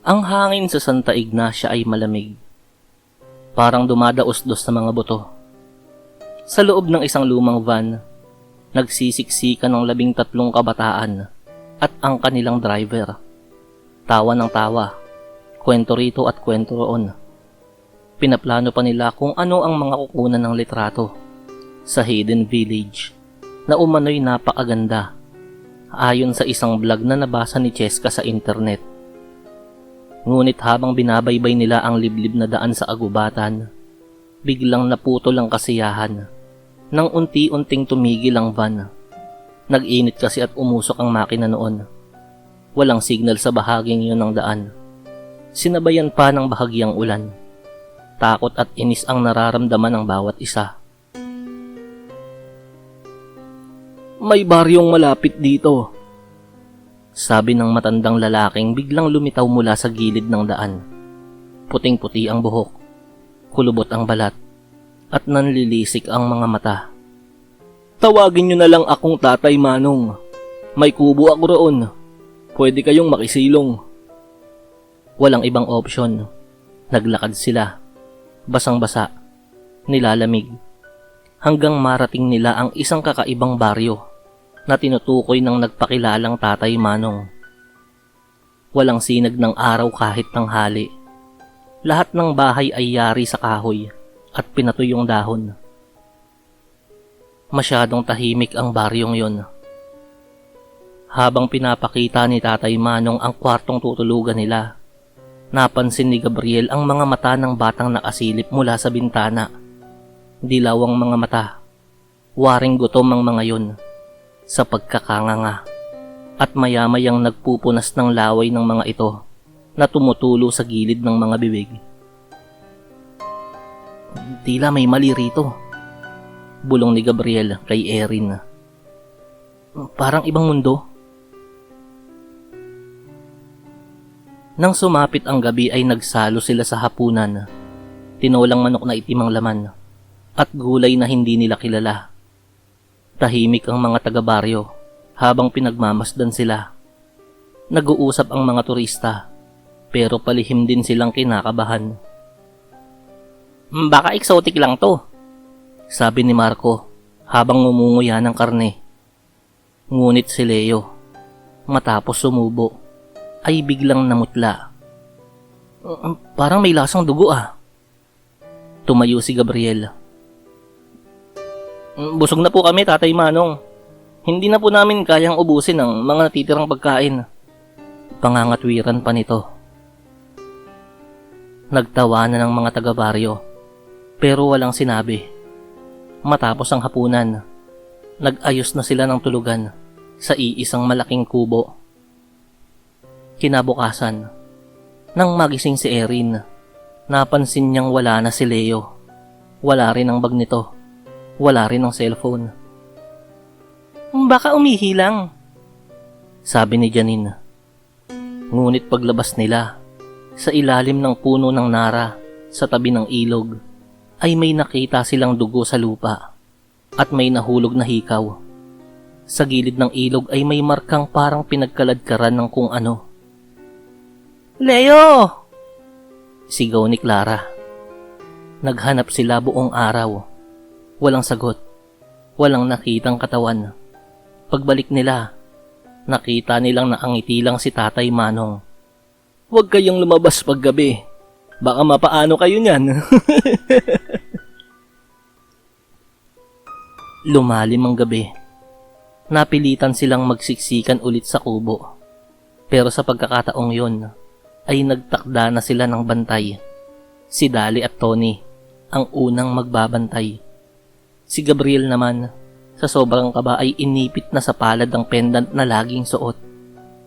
Ang hangin sa Santa Ignacia ay malamig. Parang dumadaos-dos sa mga buto. Sa loob ng isang lumang van, nagsisiksikan ng 13 kabataan at ang kanilang driver. Tawa ng tawa, kwento rito at kwento roon. Pinaplano pa nila kung ano ang mga kukunan ng litrato sa Hidden Village na umano'y napakaganda ayon sa isang vlog na nabasa ni Cheska sa internet. Ngunit habang binabaybay nila ang liblib na daan sa agubatan, biglang naputol ang kasiyahan nang unti-unting tumigil ang van. Nag-init kasi at umusok ang makina noon. Walang signal sa bahaging yun ng daan. Sinabayan pa ng bahagyang ulan. Takot at inis ang nararamdaman ng bawat isa. May baryong malapit dito, sabi ng matandang lalaking biglang lumitaw mula sa gilid ng daan. Puting-puti ang buhok, kulubot ang balat, at nanlilisik ang mga mata. Tawagin nyo na lang akong Tatay Manong. May kubo ako roon. Pwede kayong makisilong. Walang ibang opsyon. Naglakad sila. Basang-basa. Nilalamig. Hanggang marating nila ang isang kakaibang baryo na tinutukoy ng nagpakilalang Tatay Manong. Walang sinag ng araw kahit tanghali. Lahat ng bahay ay yari sa kahoy at pinatuyong dahon. Masyadong tahimik ang baryong yon. Habang pinapakita ni Tatay Manong ang kwartong tutulugan nila, napansin ni Gabriel ang mga mata ng batang nakasilip mula sa bintana. Dilaw ang mga mata. Waring gutom ang mga yon sa pagkakanganga. At maya-mayang nagpupunas ng laway ng mga ito na tumutulo sa gilid ng mga bibig. Tila may mali rito, bulong ni Gabriel kay Erin. Parang ibang mundo. Nang sumapit ang gabi ay nagsalo sila sa hapunan. Tinolang manok na itim ang laman at gulay na hindi nila kilala. Tahimik ang mga taga-baryo habang pinagmamasdan sila. Nag-uusap ang mga turista pero palihim din silang kinakabahan. Baka exotic lang to, sabi ni Marco habang ngumunguya ng karne. Ngunit si Leo, matapos sumubo, ay biglang namutla. Parang may lasang dugo ah. Tumayo si Gabriel. Busog na po kami, Tatay Manong. Hindi na po namin kayang ubusin ang mga natitirang pagkain. Pangangatwiran pa nito. Nagtawanan ng mga taga-baryo pero walang sinabi. Matapos ang hapunan, nag-ayos na sila ng tulugan sa iisang malaking kubo. Kinabukasan, nang magising si Erin, napansin niyang wala na si Leo. Wala rin ang bag nito. Wala rin ang cellphone. Baka umihi lang, sabi ni Janine. Ngunit paglabas nila, sa ilalim ng puno ng nara sa tabi ng ilog, ay may nakita silang dugo sa lupa at may nahulog na hikaw. Sa gilid ng ilog ay may markang parang pinagkaladkaran ng kung ano. Leo! Sigaw ni Clara. Naghanap sila buong araw. Walang sagot. Walang nakitang katawan. Pagbalik nila, nakita nilang naangiti lang si Tatay Manong. Huwag kayong lumabas paggabi. Baka mapaano kayo niyan. Lumalim ang gabi. Napilitan silang magsiksikan ulit sa kubo. Pero sa pagkakataong yon, ay nagtakda na sila ng bantay. Si Dali at Tony, ang unang magbabantay. Si Gabriel naman, sa sobrang kaba ay inipit na sa palad ang pendant na laging suot.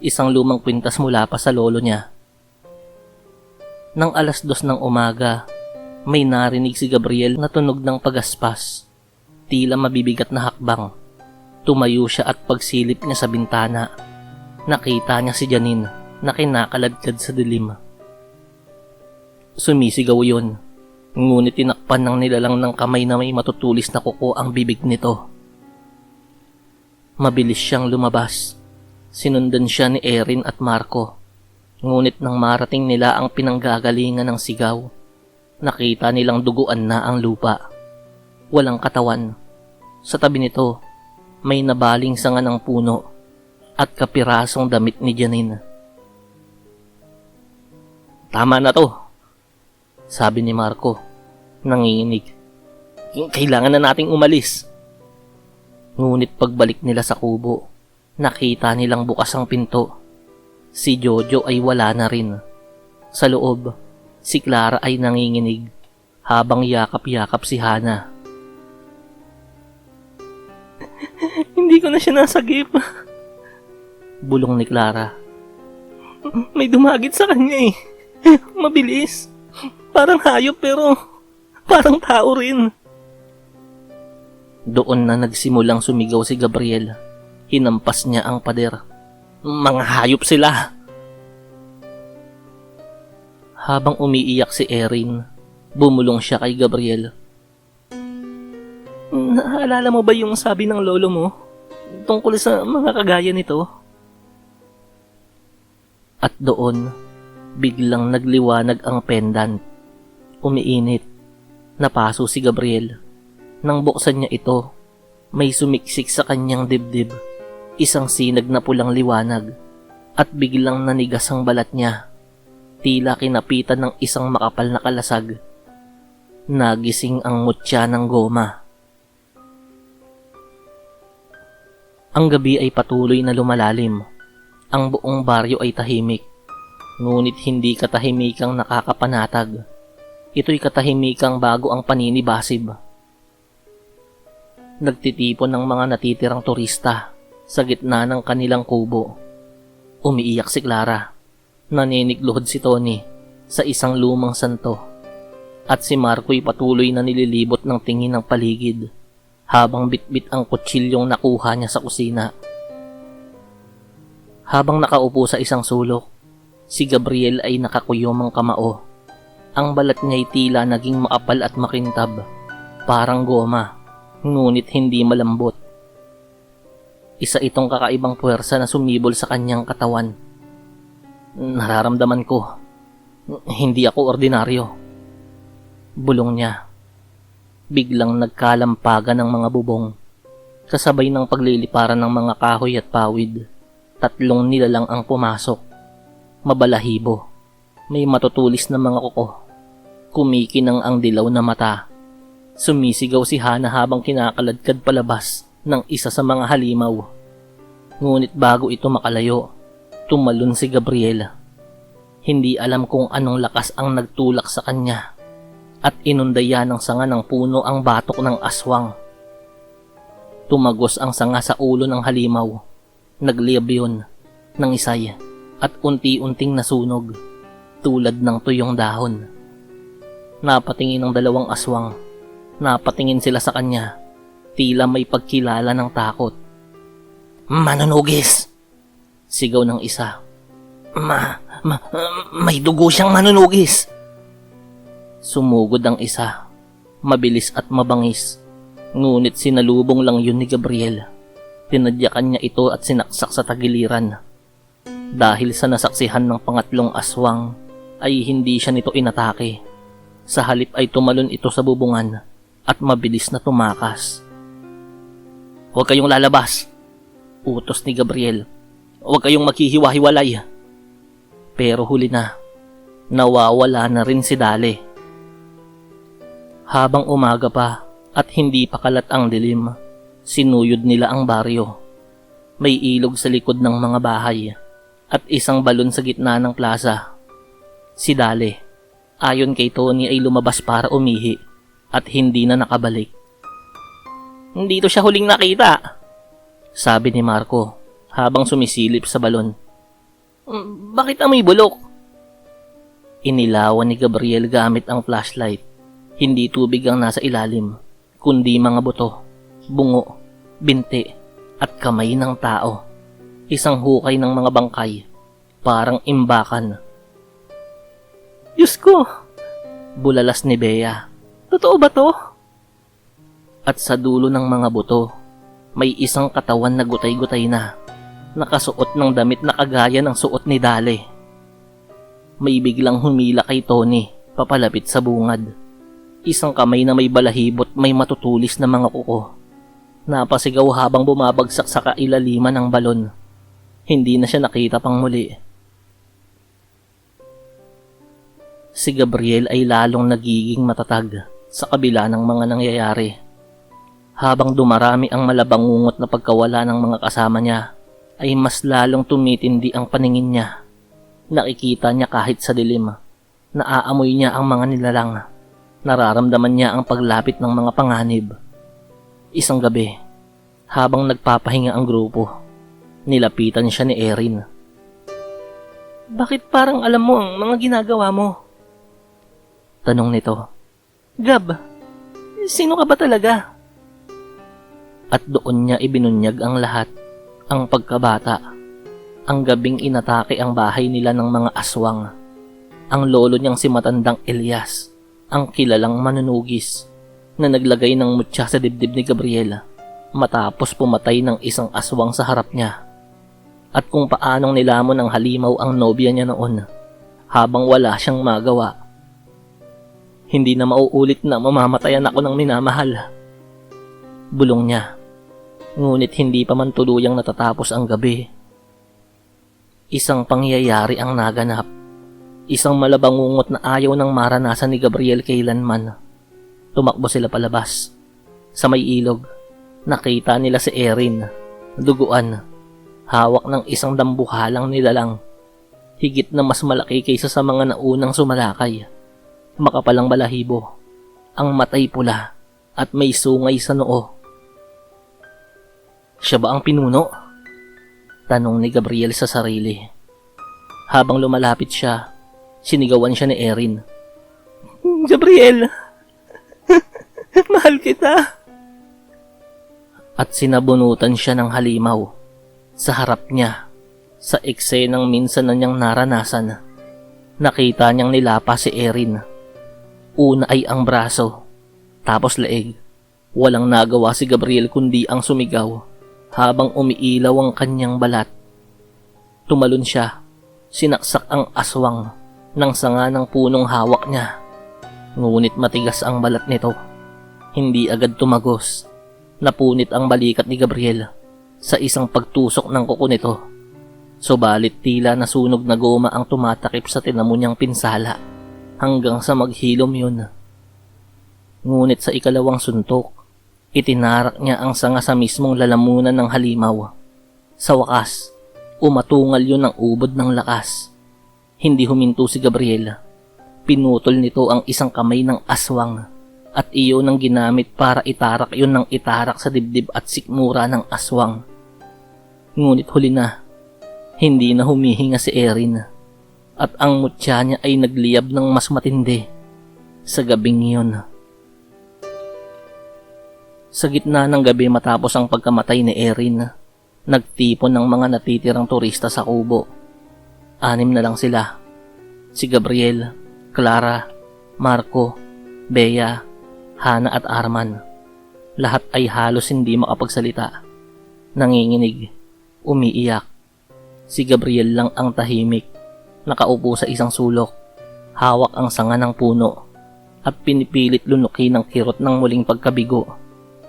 Isang lumang kwintas mula pa sa lolo niya. Nang 2:00 ng umaga, may narinig si Gabriel na tunog ng pagaspas. Tila mabibigat na hakbang. Tumayo siya at pagsilip niya sa bintana, nakita niya si Janine na kinakaladkad sa dilim. Sumisigaw yun, ngunit tinakpan ng nilalang ng kamay na may matutulis na kuko ang bibig nito. Mabilis siyang lumabas. Sinundan siya ni Erin at Marco. Ngunit nang marating nila ang pinanggagalingan ng sigaw, nakita nilang duguan na ang lupa. Walang katawan. Sa tabi nito, may nabaling sanga ng puno at kapirasong damit ni Janine. "Tama na to," sabi ni Marco, nanginginig. "Kailangan na nating umalis." Ngunit pagbalik nila sa kubo, nakita nilang bukas ang pinto. Si Jojo ay wala na rin. Sa loob, si Clara ay nanginginig habang yakap-yakap si Hana. "Hindi ko na siya nasagip," bulong ni Clara. "May dumagit sa kanya eh. Mabilis. Parang hayop pero parang tao rin." Doon na nagsimulang sumigaw si Gabriel. Hinampas niya ang pader. "Mga hayop sila!" Habang umiiyak si Erin, bumulong siya kay Gabriel. "Naalala mo ba yung sabi ng lolo mo tungkol sa mga kagaya nito?" At doon, biglang nagliwanag ang pendant. Umiinit. Napaso si Gabriel. Nang buksan niya ito, may sumiksik sa kanyang dibdib. Isang sinag na pulang liwanag at biglang nanigas ang balat niya. Tila kinapitan ng isang makapal na kalasag. Nagising ang mutya ng goma. Ang gabi ay patuloy na lumalalim. Ang buong baryo ay tahimik. Ngunit hindi katahimikang nakakapanatag. Ito'y katahimikang bago ang paninibasib. Nagtitipon ng mga natitirang turista sa gitna ng kanilang kubo. Umiiyak si Clara. Naninigluhod si Tony sa isang lumang santo. At si Marco'y patuloy na nililibot ng tingin ng paligid habang bitbit ang kutsilyong nakuha niya sa kusina. Habang nakaupo sa isang sulok, si Gabriel ay nakakuyom ang kamao. Ang balat niya'y tila naging maapal at makintab, parang goma. Ngunit hindi malambot. Isa itong kakaibang puwersa na sumibol sa kanyang katawan. "Nararamdaman ko, hindi ako ordinaryo," bulong niya. Biglang nagkalampagan ng mga bubong, kasabay ng pagliliparan ng mga kahoy at pawid. 3 nilalang ang pumasok. Mabalahibo, may matutulis na mga kuko. Kumikinang ang dilaw na mata. Sumisigaw si Hana habang kinakaladkad palabas ng isa sa mga halimaw. Ngunit bago ito makalayo, tumalon si Gabriel. Hindi alam kung anong lakas ang nagtulak sa kanya at inundaya ng sanga ng puno ang batok ng aswang. Tumagos ang sanga sa ulo ng halimaw. Nagliyab yun ng isay at unti-unting nasunog tulad ng tuyong dahon. Napatingin ang 2 aswang. Napatingin sila sa kanya, tila may pagkilala ng takot. "Manunugis!" sigaw ng isa. May dugo siyang manunugis!" Sumugod ang isa, mabilis at mabangis. Ngunit sinalubong lang yun ni Gabriel. Tinadyakan niya ito at sinaksak sa tagiliran. Dahil sa nasaksihan ng pangatlong aswang, ay hindi siya nito inatake. Sa halip ay tumalon ito sa bubungan at mabilis na tumakas. "Huwag kayong lalabas," utos ni Gabriel. "Huwag kayong maghihiwa-hiwalay." Pero huli na, nawawala na rin si Dale. Habang umaga pa at hindi pa kalat ang dilim, sinuyod nila ang baryo. May ilog sa likod ng mga bahay at isang balon sa gitna ng plaza. Si Dale, ayon kay Tony, ay lumabas para umihi at hindi na nakabalik. "Dito siya huling nakita," sabi ni Marco habang sumisilip sa balon. "Bakit amoy bulok?" Inilawan ni Gabriel gamit ang flashlight. Hindi tubig ang nasa ilalim, kundi mga buto, bungo, binti, at kamay ng tao. Isang hukay ng mga bangkay, parang imbakan. "Diyos ko!" bulalas ni Bea. "Totoo ba to?" At sa dulo ng mga buto, may isang katawan na gutay-gutay na, nakasuot ng damit na kagaya ng suot ni Dale. may biglang humila kay Tony papalapit sa bungad. Isang kamay na may balahibot may matutulis na mga kuko. Napasigaw habang bumabagsak sa kailaliman ng balon. Hindi na siya nakita pang muli. Si Gabriel ay lalong nagiging matatag sa kabila ng mga nangyayari. Habang dumarami ang malabangungot na pagkawala ng mga kasama niya, ay mas lalong tumitindi ang paningin niya. Nakikita niya kahit sa dilim. Naaamoy niya ang mga nilalang. Nararamdaman niya ang paglapit ng mga panganib. Isang gabi, habang nagpapahinga ang grupo, nilapitan siya ni Erin. "Bakit parang alam mo ang mga ginagawa mo?" tanong nito. "Gab, sino ka ba talaga?" At doon niya ibinunyag ang lahat, ang pagkabata, ang gabing inatake ang bahay nila ng mga aswang, ang lolo niyang si matandang Elias, ang kilalang manunugis na naglagay ng mutya sa dibdib ni Gabriela matapos pumatay ng isang aswang sa harap niya, at kung paanong nilamon ng halimaw ang nobya niya noon habang wala siyang magawa. "Hindi na mauulit na mamamatayan ako ng minamahal," bulong niya. Ngunit hindi pa man tuluyang natatapos ang gabi. Isang pangyayari ang naganap. Isang malabangungot na ayaw nang maranasan ni Gabriel kailanman. Tumakbo sila palabas. Sa may ilog, nakita nila si Erin, duguan, hawak ng isang dambuhalang nilalang. Higit na mas malaki kaysa sa mga naunang sumalakay. Makapalang balahibo, ang matay pula at may sungay sa noo. "Siya ba ang pinuno?" tanong ni Gabriel sa sarili. Habang lumalapit siya, sinigawan siya ni Erin. "Gabriel, mahal kita." At sinabunutan siya ng halimaw. Sa harap niya, sa eksenang minsan na niyang naranasan, nakita niyang nilapa si Erin. Una ay ang braso, tapos leeg. Walang nagawa si Gabriel kundi ang sumigaw habang umiilaw ang kanyang balat. Tumalon siya, sinaksak ang aswang ng sanga ng punong hawak niya. Ngunit matigas ang balat nito. Hindi agad tumagos. Napunit ang balikat ni Gabriel sa isang pagtusok ng kuko nito. Subalit tila nasunog na goma ang tumatakip sa tinamo niyang pinsala hanggang sa maghilom yun. Ngunit sa ikalawang suntok, itinarak niya ang sanga sa mismong lalamunan ng halimaw. Sa wakas, umatungal yun ng ubod ng lakas. Hindi huminto si Gabriel. Pinutol nito ang isang kamay ng aswang at iyon ang ginamit para itarak yun ng itarak sa dibdib at sikmura ng aswang. Ngunit huli na, hindi na humihinga si Erin at ang mutya niya ay nagliyab ng mas matindi sa gabing iyon. Sa gitna ng gabi matapos ang pagkamatay ni Erin, nagtipon ng mga natitirang turista sa kubo. 6 na lang sila. Si Gabriel, Clara, Marco, Bea, Hana at Arman. Lahat ay halos hindi makapagsalita. Nanginginig, umiiyak. Si Gabriel lang ang tahimik, nakaupo sa isang sulok, hawak ang sanga ng puno, at pinipilit lunukin ng kirot ng muling pagkabigo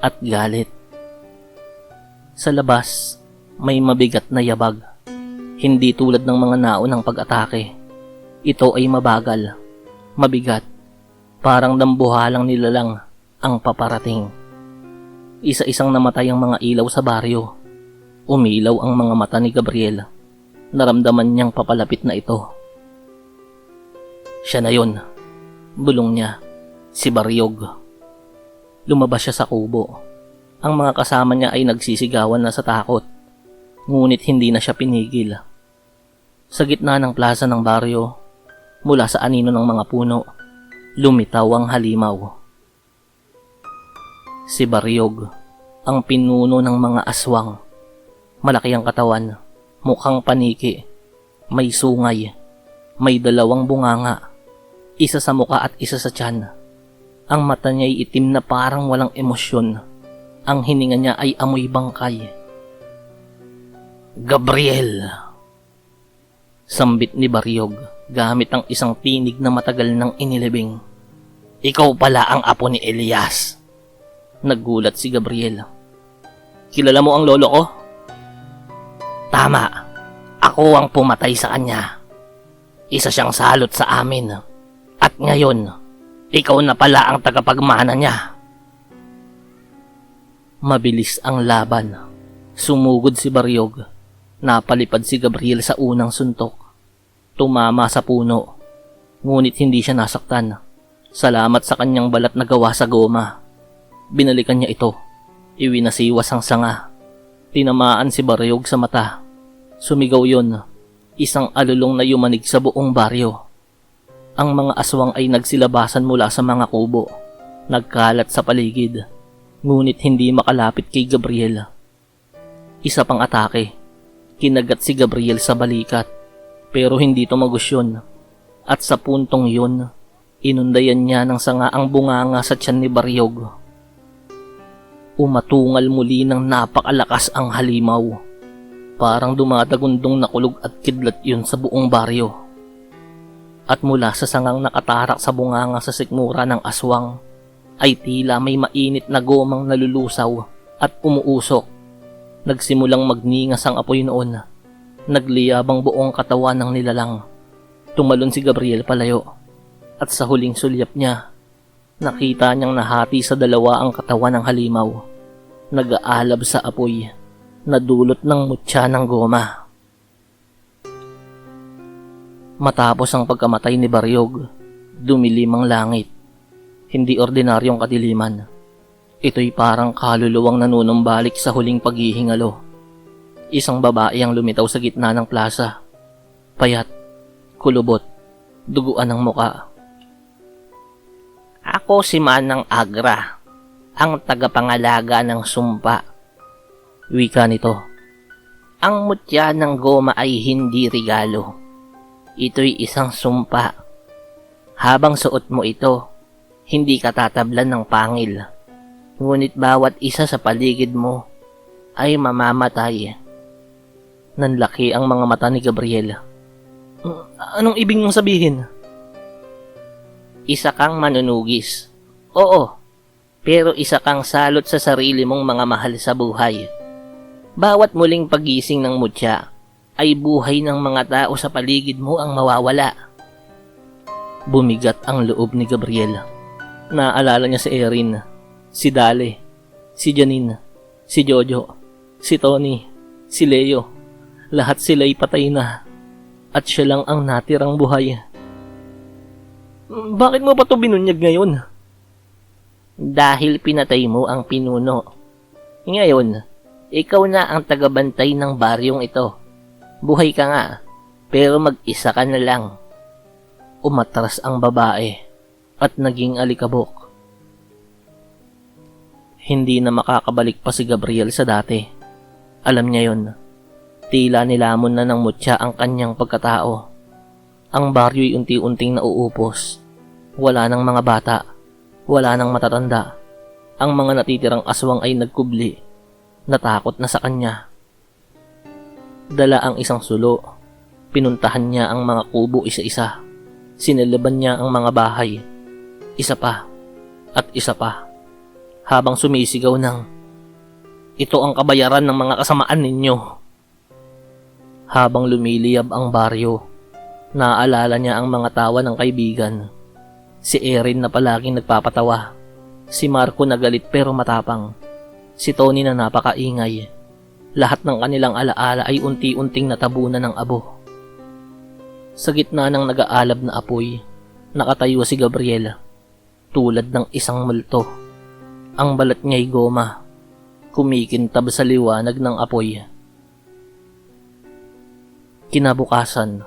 at galit. Sa labas, may mabigat na yabag. Hindi tulad ng mga naunang pag-atake. Ito ay mabagal, mabigat, parang dambuhalang nilalang ang paparating. Isa-isang namatay ang mga ilaw sa baryo. Umilaw ang mga mata ni Gabriel. Naramdaman niyang papalapit na ito. "Siya na yun," bulong niya, "si Baryog." Lumabas siya sa kubo. Ang mga kasama niya ay nagsisigawan na sa takot. Ngunit hindi na siya pinigil. Sa gitna ng plaza ng baryo, mula sa anino ng mga puno, lumitaw ang halimaw. Si Baryog, ang pinuno ng mga aswang. Malaki ang katawan, mukhang paniki, may sungay, may 2 bunganga, isa sa muka at isa sa tiyan. Ang mata niya ay itim na parang walang emosyon. Ang hininga niya ay amoy bangkay. "Gabriel!" Sambit ni Baryog gamit ang isang tinig na matagal nang inilibing. "Ikaw pala ang apo ni Elias." Naggulat si Gabriel. "Kilala mo ang lolo ko?" "Tama. Ako ang pumatay sa kanya. Isa siyang salot sa amin. At ngayon, ikaw na pala ang tagapagmana niya." Mabilis ang laban. Sumugod si Baryog. Napalipad si Gabriel sa unang suntok. Tumama sa puno. Ngunit hindi siya nasaktan. Salamat sa kanyang balat na gawa sa goma. Binalikan niya ito. Iwinasiwas ang sanga. Tinamaan si Baryog sa mata. Sumigaw yon. Isang alulong na yumanig sa buong baryo. Ang mga aswang ay nagsilabasan mula sa mga kubo. Nagkalat sa paligid. Ngunit hindi makalapit kay Gabriel. Isa pang atake. Kinagat si Gabriel sa balikat. Pero hindi tumagos yun. At sa puntong yun, inundayan niya ng sanga ang bunganga sa tiyan ni Baryog. Umatungal muli ng napakalakas ang halimaw. Parang dumadagundong na kulog at kidlat yun sa buong baryo. At mula sa sangang nakatarak sa bunganga sa sikmura ng aswang, ay tila may mainit na gomang nalulusaw at umuusok. Nagsimulang magningas ang apoy noon. Nagliyabang buong katawan ng nilalang. Tumalon si Gabriel palayo. At sa huling sulyap niya, nakita niyang nahati sa dalawa ang katawan ng halimaw. Nag-aalab sa apoy, nadulot ng mutya ng goma. Matapos ang pagkamatay ni Baryog, dumilim ang langit. Hindi ordinaryong kadiliman. Ito'y parang kaluluwang nanunumbalik sa huling paghihingalo. Isang babae ang lumitaw sa gitna ng plaza. Payat, kulubot, duguan ang muka. "Ako si Manang Agra, ang tagapangalaga ng sumpa." Wika nito. "Ang mutya ng goma ay hindi regalo. Ito'y isang sumpa. Habang suot mo ito, hindi ka tatablan ng pangil. Ngunit bawat isa sa paligid mo ay mamamatay." Nanlaki ang mga mata ni Gabriel. "Anong ibig mong sabihin?" "Isa kang manunugis. Oo, pero isa kang salot sa sarili mong mga mahal sa buhay. Bawat muling pagising ng mutya ay buhay ng mga tao sa paligid mo ang mawawala." Bumigat ang loob ni Gabriel. Naalala niya si Erin, si Dale, si Janine, si Jojo, si Tony, si Leo. Lahat sila'y patay na. At siya lang ang natirang buhay. "Bakit mo pa ito binunyag ngayon?" "Dahil pinatay mo ang pinuno. Ngayon, ikaw na ang tagabantay ng baryong ito. Buhay ka nga, pero mag-isa ka na lang." Umatras ang babae at naging alikabok. Hindi na makakabalik pa si Gabriel sa dati. Alam niya yon. Tila nilamon na ng mutya ang kanyang pagkatao. Ang baryo'y unti-unting nauupos. Wala nang mga bata. Wala nang matatanda. Ang mga natitirang aswang ay nagkubli. Natakot na sa kanya. Dala ang isang sulo. Pinuntahan niya ang mga kubo isa-isa. Sinalaban niya ang mga bahay. Isa pa. At isa pa. Habang sumisigaw ng, "Ito ang kabayaran ng mga kasamaan ninyo." Habang lumiliyab ang baryo, naaalala niya ang mga tawa ng kaibigan. Si Erin na palaging nagpapatawa. Si Marco na galit pero matapang. Si Tony na napakaingay. Lahat ng kanilang alaala ay unti-unting natabunan ng abo. Sa gitna ng nag-aalab na apoy, nakatayo si Gabriel, tulad ng isang multo. Ang balat niya'y goma, kumikintab sa liwanag ng apoy. Kinabukasan,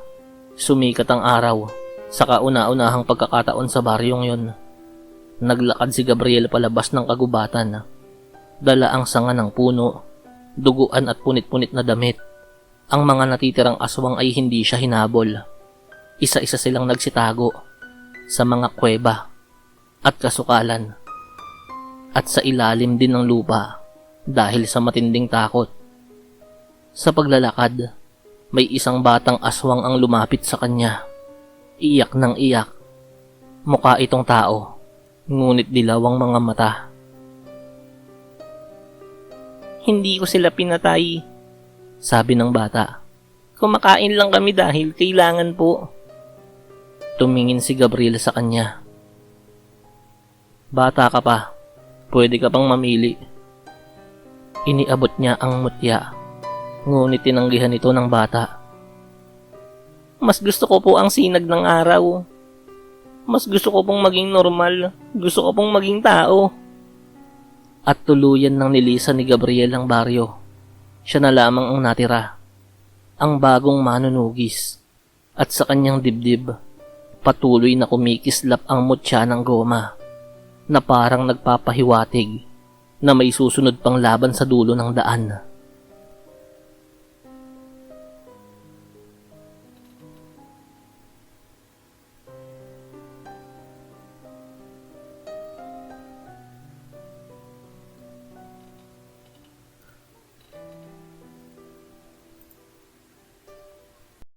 sumikat ang araw sa kauna-unahang pagkakataon sa baryong yon. Naglakad si Gabriel palabas ng kagubatan. Dala ang sanga ng puno, duguan at punit-punit na damit. Ang mga natitirang aswang ay hindi siya hinabol. Isa-isa silang nagsitago sa mga kuweba at kasukalan at sa ilalim din ng lupa dahil sa matinding takot. Sa paglalakad, may isang batang aswang ang lumapit sa kanya. Iyak ng iyak. Mukha itong tao, ngunit dilaw ang mga mata. Hindi ko sila pinatay, sabi ng bata. Kumakain lang kami dahil kailangan po. Tumingin si Gabriel sa kanya. Bata ka pa, pwede ka pang mamili. Iniabot niya ang mutya, ngunit tinanggihan ito ng bata. Mas gusto ko po ang sinag ng araw. Mas gusto ko pong maging normal. Gusto ko pong maging tao. At tuluyan ng nilisan ni Gabriel ang baryo. Siya na lamang ang natira. Ang bagong manunugis. At sa kanyang dibdib, patuloy na kumikislap ang mutya ng goma na parang nagpapahiwatig na may susunod pang laban sa dulo ng daan.